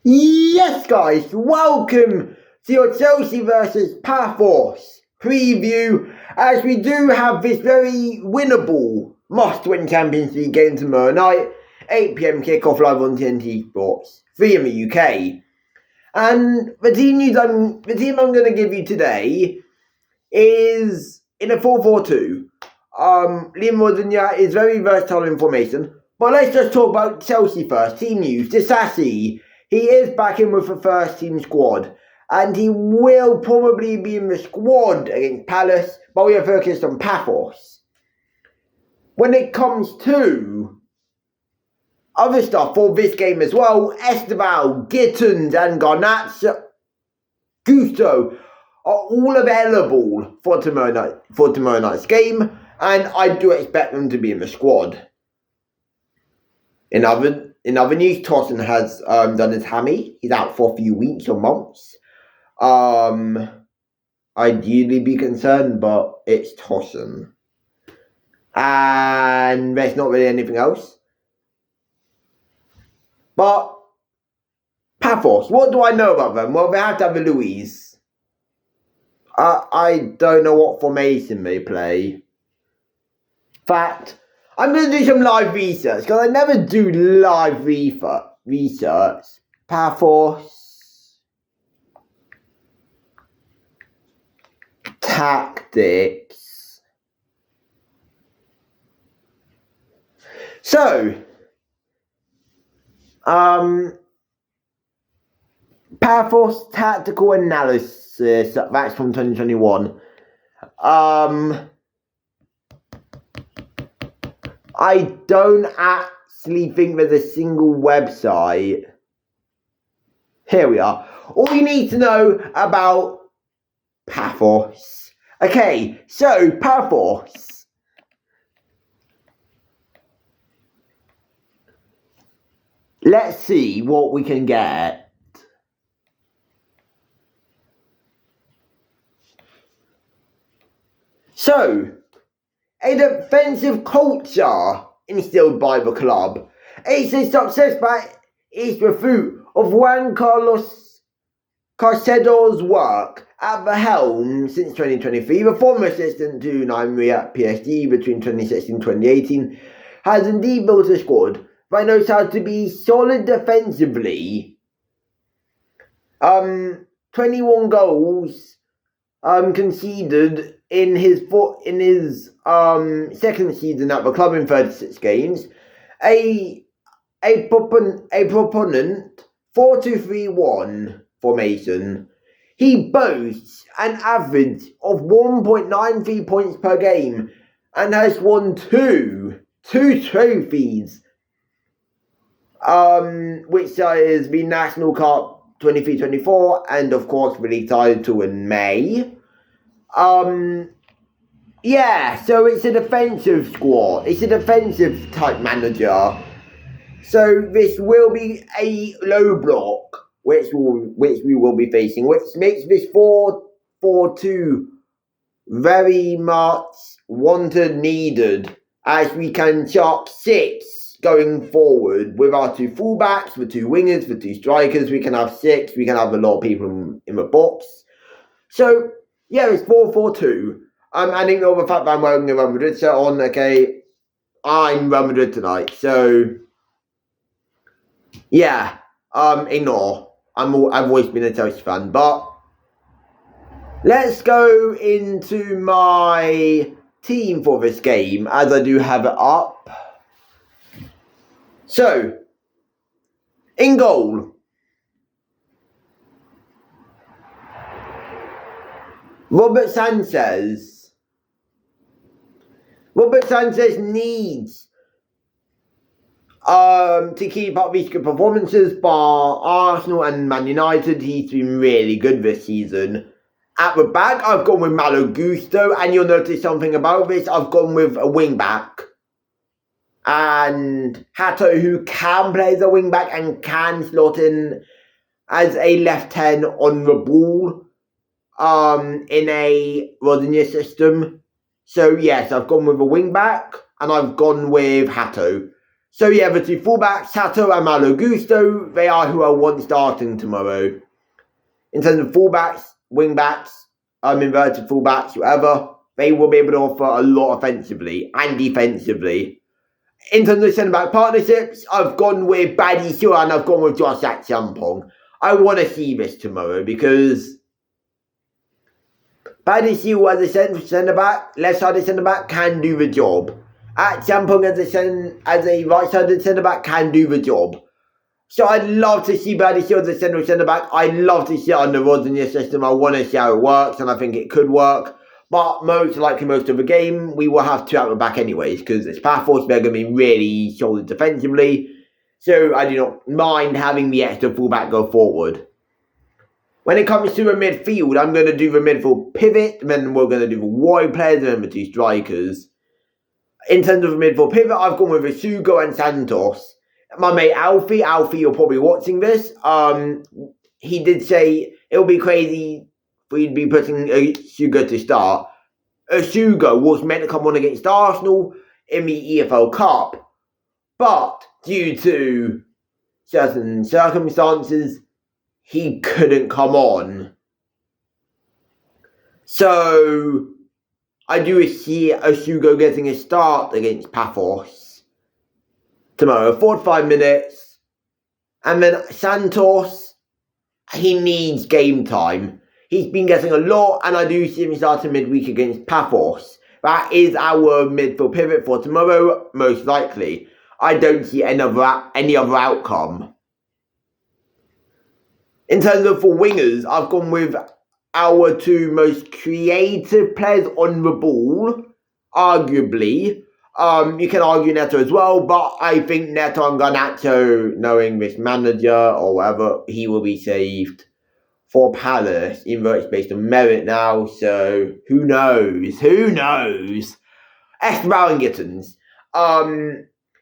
Yes, guys, welcome to your Chelsea versus Pafos preview, as we do have this very winnable must-win Champions League game tomorrow night, 8 PM kickoff live on TNT Sports 3 in the UK. And the team I'm going to give you today is in a 4-4-2. Liam Rodenia is very versatile in formation, but let's just talk about Chelsea first. Team news: Disasi. He is back in with the first team squad, and he will probably be in the squad against Palace, but we are focused on Pafos. When it comes to other stuff for this game as well, Esteval, Gittins and Garnacho Gusto are all available for tomorrow night's game, and I do expect them to be in the squad. In other news, Tosin has done his hammy. He's out for a few weeks or months. I'd usually be concerned, but it's Tosin. And there's not really anything else. But Pafos, what do I know about them? Well, they have to have a Louise. I don't know what formation they play. In fact, I'm going to do some live research, because I never do live research. Pafos tactics. So, Pafos tactical analysis, that's from 2021. I don't actually think there's a single website. Here we are. All you need to know about Pafos. Okay, so Pafos. Let's see what we can get. So, a defensive culture instilled by the club. It's a success that is the fruit of Juan Carlos Carcedo's work at the helm since 2023. The former assistant to Naimri at PSG between 2016 and 2018 has indeed built a squad that knows how to be solid defensively. 21 goals conceded in his second season at the club in 36 games. A proponent 4-2-3-1 formation. He boasts an average of 1.93 points per game and has won two trophies, which is the National Cup 23-24 and of course the league title in May. Yeah, so it's a defensive squad. It's a defensive type manager. So this will be a low block, which we will be facing, which makes this 4-4-2 very much wanted, needed, as we can chuck 6 going forward with our 2 fullbacks, the 2 wingers, the 2 strikers. We can have 6. We can have a lot of people in the box. So yeah, it's 4-4-2. And ignore the fact that I'm wearing the Real Madrid shirt on, okay? I'm Real Madrid tonight, so yeah, ignore. I've always been a Chelsea fan, but let's go into my team for this game, as I do have it up. So, in goal, Robert Sanchez needs to keep up these good performances, bar Arsenal and Man United. He's been really good this season. At the back, I've gone with Malo Gusto, and you'll notice something about this. I've gone with a wing back. And Hato, who can play as a wing back and can slot in as a left 10 on the ball in a Rodenia system. So yes, I've gone with a wing back and I've gone with Hato. So yeah, the two fullbacks, Sato and Malo Gusto, they are who I want starting tomorrow. In terms of fullbacks, wingbacks, inverted fullbacks, whatever, they will be able to offer a lot offensively and defensively. In terms of centre-back partnerships, I've gone with Badi Shua and I've gone with Josh Champong. I want to see this tomorrow because Badi Shua as a centre-back, left-sided centre-back, can do the job. Champong as a right-sided centre-back can do the job. So I'd love to see Badi Shua as a centre-back. I'd love to see it under Rodney's system. I want to see how it works and I think it could work. But most likely, most of the game, we will have two out the back anyways, because it's Pafos, they're going to be really solid defensively. So I do not mind having the extra fullback go forward. When it comes to the midfield, I'm going to do the midfield pivot, and then we're going to do the wide players, and then the two strikers. In terms of the midfield pivot, I've gone with Asugo and Santos. My mate Alfie, you're probably watching this. He did say it'll be crazy we'd be putting Asugo to start. Asugo was meant to come on against Arsenal in the EFL Cup, but due to certain circumstances, he couldn't come on. So I do see Asugo getting a start against Pafos tomorrow, 45 minutes. And then Santos, he needs game time. He's been getting a lot, and I do see him starting midweek against Pafos. That is our midfield pivot for tomorrow, most likely. I don't see any other outcome. In terms of for wingers, I've gone with our two most creative players on the ball, arguably. You can argue Neto as well, but I think Neto and Garnacho, knowing this manager or whatever, he will be saved for Palace, even though it's based on merit now, so who knows? Esteval and Gittins.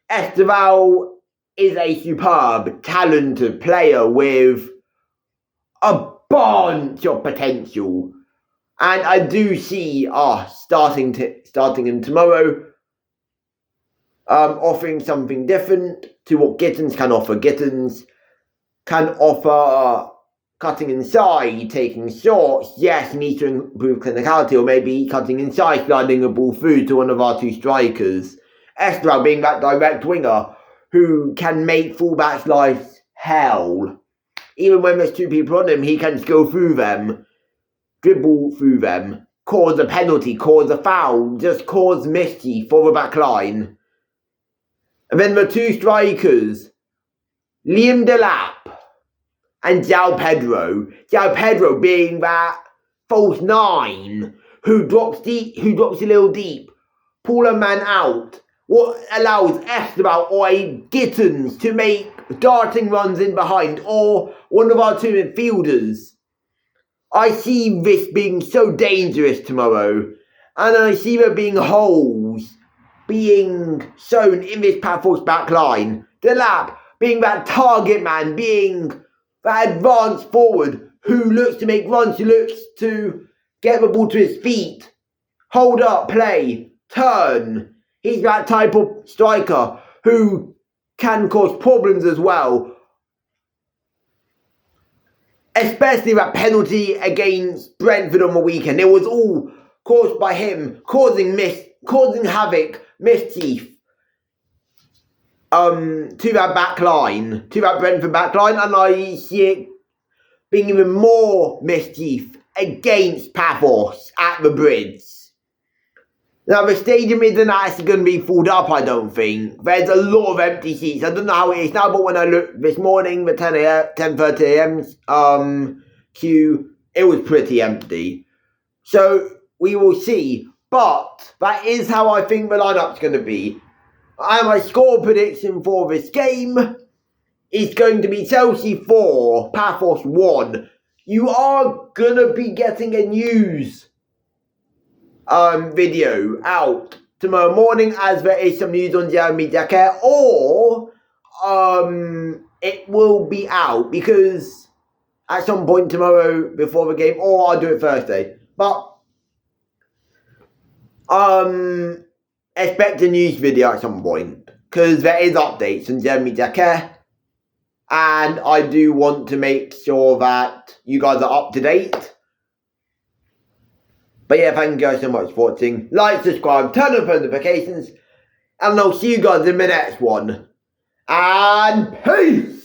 Esteval is a superb, talented player with a bunch of potential. And I do see starting him tomorrow, offering something different to what Gittins can offer. Gittins can offer cutting inside, taking shots. Yes, he needs to improve clinicality, or maybe cutting inside, sliding a ball through to one of our two strikers. Esteval being that direct winger who can make fullbacks' lives hell. Even when there's two people on him, he can just go through them, dribble through them, cause a penalty, cause a foul, just cause mischief for the back line. And then the two strikers, Liam Delap and João Pedro. João Pedro being that false nine who drops a little deep, pull a man out, what allows Esteval or a Gittins to make darting runs in behind, or one of our two midfielders. I see this being so dangerous tomorrow, and I see there being holes being shown in this Pafos back line. Delap being that target man, being that advanced forward who looks to make runs, who looks to get the ball to his feet, hold up, play, turn. He's that type of striker who can cause problems as well. Especially that penalty against Brentford on the weekend. It was all caused by him, causing havoc, mischief to that back line, to that Brentford back line, and I see it being even more mischief against Pafos at the Bridge. Now, the stadium isn't actually going to be filled up, I don't think. There's a lot of empty seats. I don't know how it is now, but when I looked this morning, the 10:30 a.m. queue, it was pretty empty. So, we will see. But that is how I think the lineup's going to be. And my score prediction for this game is going to be Chelsea 4, Pafos 1. You are going to be getting a news video out tomorrow morning, as there is some news on Jeremy Jacquet, or it will be out because at some point tomorrow before the game, or I'll do it Thursday. But expect a news video at some point. because there is updates on Jeremy Decker, and I do want to make sure that you guys are up to date. But yeah, thank you guys so much for watching. Like, subscribe, turn on notifications, and I'll see you guys in the next one. And peace!